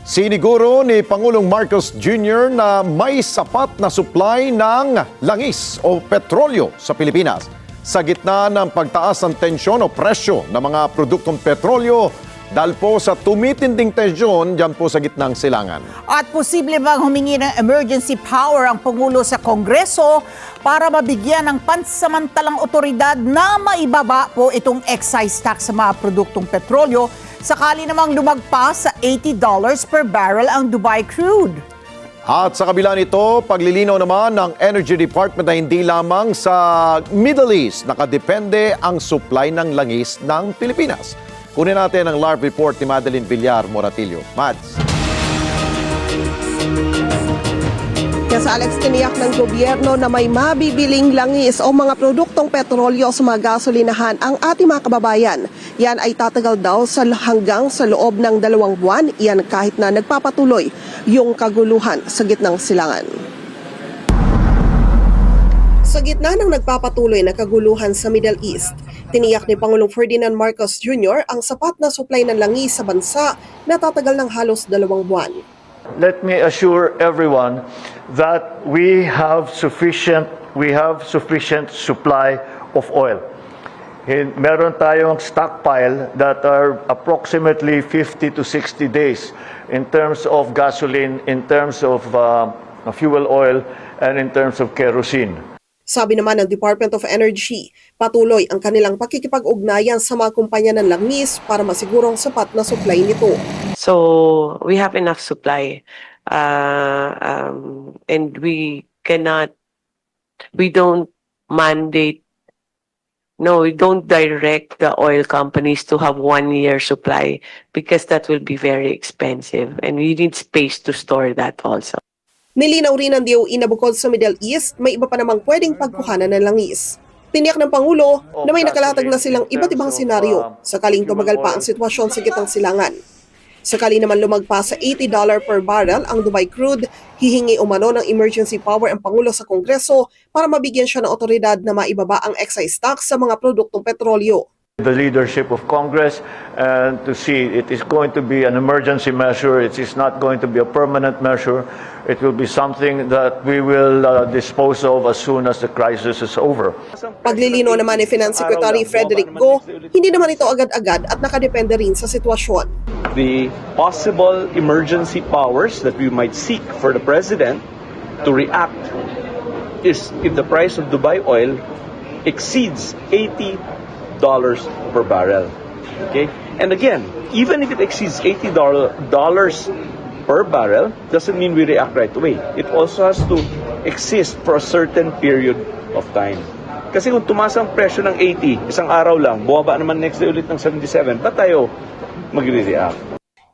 Siniguro ni Pangulong Marcos Jr. na may sapat na supply ng langis o petrolyo sa Pilipinas. Sa gitna ng pagtaas ng tensyon o presyo ng mga produktong petrolyo dahil po sa tumitinding tensyon dyan po sa gitnang silangan. At posible bang humingi ng emergency power ang Pangulo sa Kongreso para mabigyan ng pansamantalang otoridad na maibaba po itong excise tax sa mga produktong petrolyo sakali namang lumagpas sa $80 per barrel ang Dubai crude? At sa kabila nito, paglilinaw naman ng Energy Department na hindi lamang sa Middle East nakadepende ang supply ng langis ng Pilipinas. Kunin natin ang live report ni Madeline Villar Moratillo. Mads. Yes, Alex, tiniyak ng gobyerno na may mabibiling langis o mga produktong petrolyo sa mga gasolinahan ang ating mga kababayan. Yan ay tatagal daw hanggang sa loob ng 2 buwan. Yan kahit na nagpapatuloy yung kaguluhan sa gitnang silangan. Sa gitna ng nagpapatuloy na kaguluhan sa Middle East, tiniyak ni Pangulong Ferdinand Marcos Jr. ang sapat na supply ng langis sa bansa na tatagal ng halos 2 buwan. Let me assure everyone that we have sufficient supply of oil. Meron tayong stockpile that are approximately 50 to 60 days in terms of gasoline, in terms of fuel oil, and in terms of kerosene. Sabi naman ng Department of Energy, patuloy ang kanilang pakikipag-ugnayan sa mga kumpanya ng langis para masigurong sapat na supply nito. So we have enough supply, and we don't direct the oil companies to have 1 year supply because that will be very expensive and we need space to store that also. Nilinaw rin ng DOE na bukod sa Middle East, may iba pa namang pwedeng pagkuhanan ng langis. Tiniyak ng Pangulo na may nakalatag na silang iba't ibang senaryo sakaling tumagal pa ang sitwasyon sa gitnang silangan. Sakali naman lumagpas sa $80 per barrel ang Dubai crude, hihingi umano ng emergency power ang Pangulo sa Kongreso para mabigyan siya ng otoridad na maibaba ang excise tax sa mga produktong petrolyo. The leadership of Congress and to see it is going to be an emergency measure. It is not going to be a permanent measure. It will be something that we will dispose of as soon as the crisis is over. Paglilino naman ni Finance Secretary Frederick Go, hindi naman ito agad-agad at nakadepende rin sa sitwasyon. The possible emergency powers that we might seek for the President to react is if the price of Dubai oil exceeds $80 per barrel. Okay? And again, even if it exceeds $80 per barrel, doesn't mean we react right away. It also has to exist for a certain period of time. Kasi kung tumaas ang presyo ng 80, isang araw lang, bumaba naman next day ulit ng 77, ba't tayo magre-react?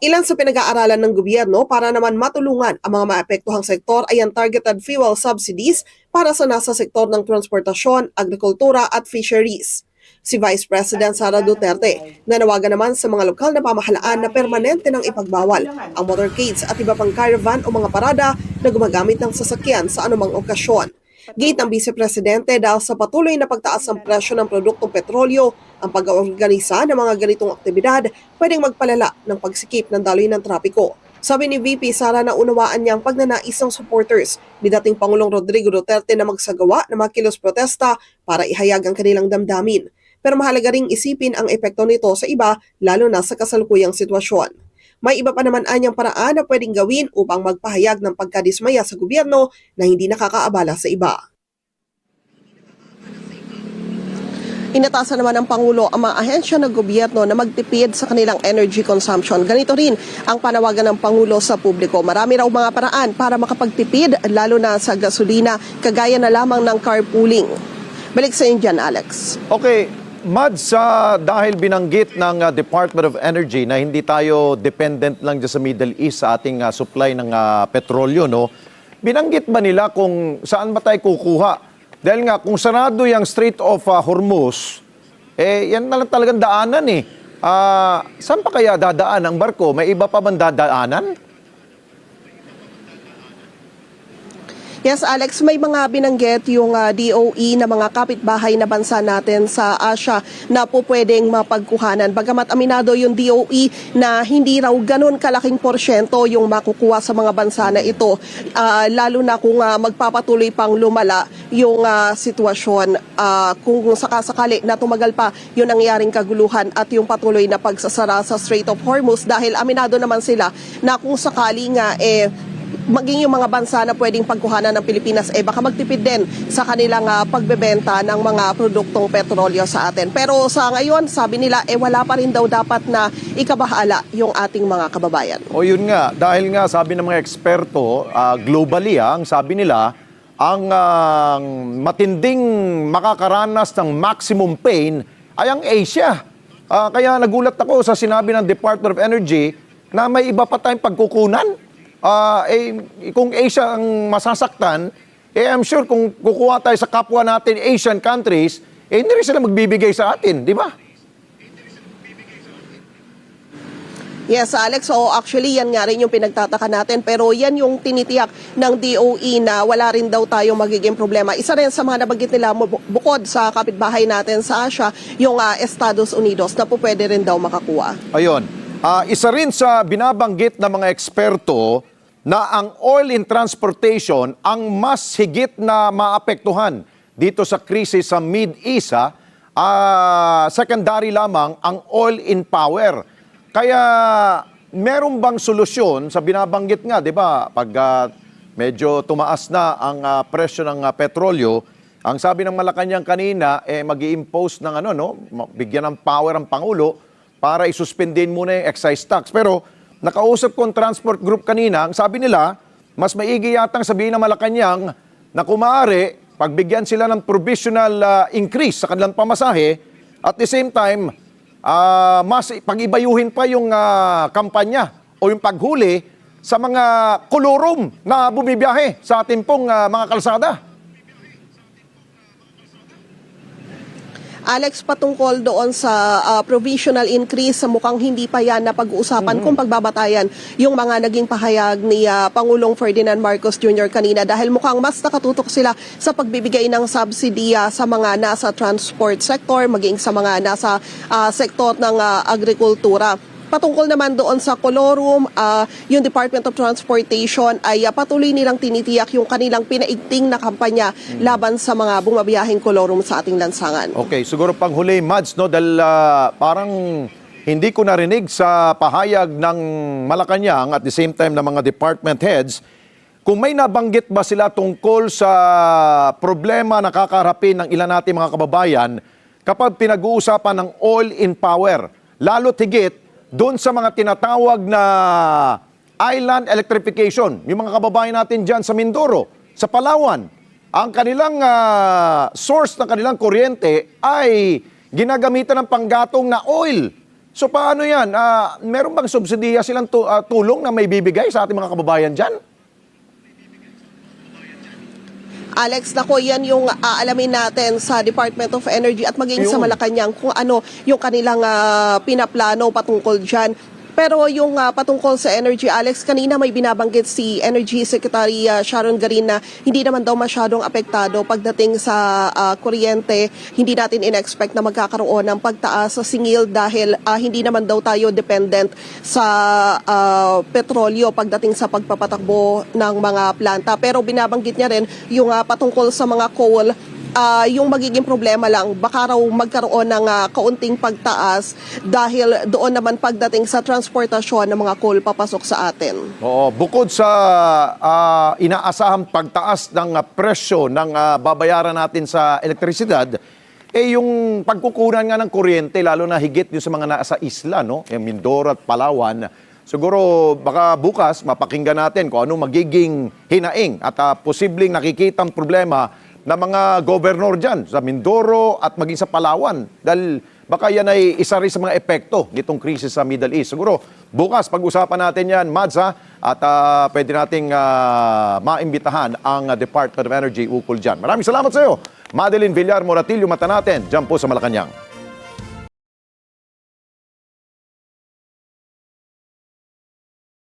Ilan sa pinag-aaralan ng gobyerno para naman matulungan ang mga maapektuhang sektor ay ang targeted fuel subsidies para sa nasa sektor ng transportasyon, agrikultura at fisheries. Si Vice President Sara Duterte nanawagan naman sa mga lokal na pamahalaan na permanente ng ipagbawal ang motorcades at iba pang caravan o mga parada na gumagamit ng sasakyan sa anumang okasyon. Gate ng Vice Presidente dahil sa patuloy na pagtaas ng presyo ng produktong petrolyo, ang pag-oorganisa ng mga ganitong aktibidad pwedeng magpalala ng pagsikip ng daloy ng trapiko. Sabi ni VP Sara na unawaan niya ang pagnanais ng supporters ni dating Pangulong Rodrigo Duterte na magsagawa ng mga kilos protesta para ihayag ang kanilang damdamin. Pero mahalaga ring isipin ang epekto nito sa iba, lalo na sa kasalukuyang sitwasyon. May iba pa naman anyang paraan na pwedeng gawin upang magpahayag ng pagkadismaya sa gobyerno na hindi nakakaabala sa iba. Inatasan naman ng Pangulo ang mga ahensya ng gobyerno na magtipid sa kanilang energy consumption. Ganito rin ang panawagan ng Pangulo sa publiko. Marami raw mga paraan para makapagtipid, lalo na sa gasolina, kagaya na lamang ng carpooling. Balik sa inyo dyan, Alex. Okay. Mads, dahil binanggit ng Department of Energy na hindi tayo dependent lang dyan sa Middle East sa ating supply ng petrolyo, no? Binanggit ba nila kung saan ba tayo kukuha? Dahil nga, kung sarado yung Strait of Hormuz, yan na lang talagang daanan eh. Saan pa kaya dadaan ang barko? May iba pa bang dadaanan? Yes, Alex, may mga binanggit yung DOE na mga kapitbahay na bansa natin sa Asia na po pwedeng mapagkuhanan. Bagamat aminado yung DOE na hindi raw ganun kalaking porsyento yung makukuha sa mga bansa na ito, lalo na kung magpapatuloy pang lumala yung sitwasyon, kung sakasakali na tumagal pa yung nangyaring kaguluhan at yung patuloy na pagsasara sa Strait of Hormuz, dahil aminado naman sila na kung sakali nga maging yung mga bansa na pwedeng pagkuhanan ng Pilipinas baka magtipid din sa kanilang pagbebenta ng mga produktong petrolyo sa atin. Pero sa ngayon, sabi nila, wala pa rin daw dapat na ikabahala yung ating mga kababayan. O yun nga, dahil nga sabi ng mga eksperto, globally ang sabi nila, ang matinding makakaranas ng maximum pain ay ang Asia. Kaya nagulat ako sa sinabi ng Department of Energy na may iba pa tayong pagkukunan. Kung Asia ang masasaktan, I'm sure kung kukuha tayo sa kapwa natin Asian countries, hindi rin sila magbibigay sa atin, di ba? Yes, Alex. So actually, yan nga rin yung pinagtataka natin. Pero yan yung tinitiyak ng DOE na wala rin daw tayong magiging problema. Isa rin sa mga nabanggit nila, bukod sa kapitbahay natin sa Asia, yung Estados Unidos na po pwede rin daw makakuha. Ayun. Isa rin sa binabanggit ng mga eksperto na ang oil in transportation ang mas higit na maapektuhan dito sa krisis sa Mid-East. Secondary lamang ang oil in power. Kaya meron bang solusyon sa binabanggit nga, di ba? Pag medyo tumaas na ang presyo ng petrolyo, ang sabi ng Malacanang kanina, mag-i-impose ng bigyan ng power ang Pangulo para isuspendin muna yung excise tax. Pero nakausap ko ang transport group kanina, ang sabi nila, mas maigi yatang sabihin ng Malacanang na kung maaari, pagbigyan sila ng provisional increase sa kanilang pamasahe, at the same time, mas pag-ibayuhin pa yung kampanya o yung paghuli sa mga kolorum na bumibiyahe sa ating pong mga kalsada. Alex, patungkol doon sa provisional increase, mukhang hindi pa yan na pag-uusapan kung pagbabatayan yung mga naging pahayag ni Pangulong Ferdinand Marcos Jr. kanina, dahil mukhang mas nakatutok sila sa pagbibigay ng subsidy sa mga nasa transport sector, maging sa mga nasa sektor ng agrikultura. Patungkol naman doon sa kolorum, yung Department of Transportation ay patuloy nilang tinitiyak yung kanilang pinaigting na kampanya laban sa mga bumabiyaheng kolorum sa ating lansangan. Okay, siguro panghuli, Mads, no, dahil parang hindi ko narinig sa pahayag ng Malacanang at the same time ng mga department heads, kung may nabanggit ba sila tungkol sa problema na kakaharapin ng ilan nating mga kababayan kapag pinag-uusapan ng oil in power, lalo't higit doon sa mga tinatawag na island electrification, yung mga kababayan natin dyan sa Mindoro, sa Palawan, ang kanilang source ng kanilang kuryente ay ginagamitan ng panggatong na oil. So paano yan? Meron bang subsidiya silang tulong na may bibigay sa ating mga kababayan dyan? Alex, nako, yan yung aalamin natin sa Department of Energy at maging sa Malacanang kung ano yung kanilang pinaplano patungkol dyan. Pero yung patungkol sa energy, Alex, kanina may binabanggit si Energy Secretary Sharon Garin na hindi naman daw masyadong apektado pagdating sa kuryente. Hindi natin in-expect na magkakaroon ng pagtaas sa singil dahil hindi naman daw tayo dependent sa petrolyo pagdating sa pagpapatakbo ng mga planta. Pero binabanggit niya rin yung patungkol sa mga coal, yung magiging problema lang, baka raw magkaroon ng kaunting pagtaas dahil doon naman pagdating sa transportasyon ng mga coal papasok sa atin. Oo, bukod sa inaasahang pagtaas ng presyo ng babayaran natin sa elektrisidad, yung pagkukunan nga ng kuryente, lalo na higit yung sa mga nasa isla, no? Yung Mindoro at Palawan, siguro baka bukas mapakinggan natin kung ano magiging hinaing at posibleng nakikitang problema na mga gobernador dyan sa Mindoro at maging sa Palawan. Dahil baka yan ay isa rin sa mga epekto nitong krisis sa Middle East. Siguro bukas pag-usapan natin yan, Mads, at pwede nating maimbitahan ang Department of Energy ukol dyan. Maraming salamat sa iyo, Madeline Villar Moratillo, mata natin dyan po sa Malacanang.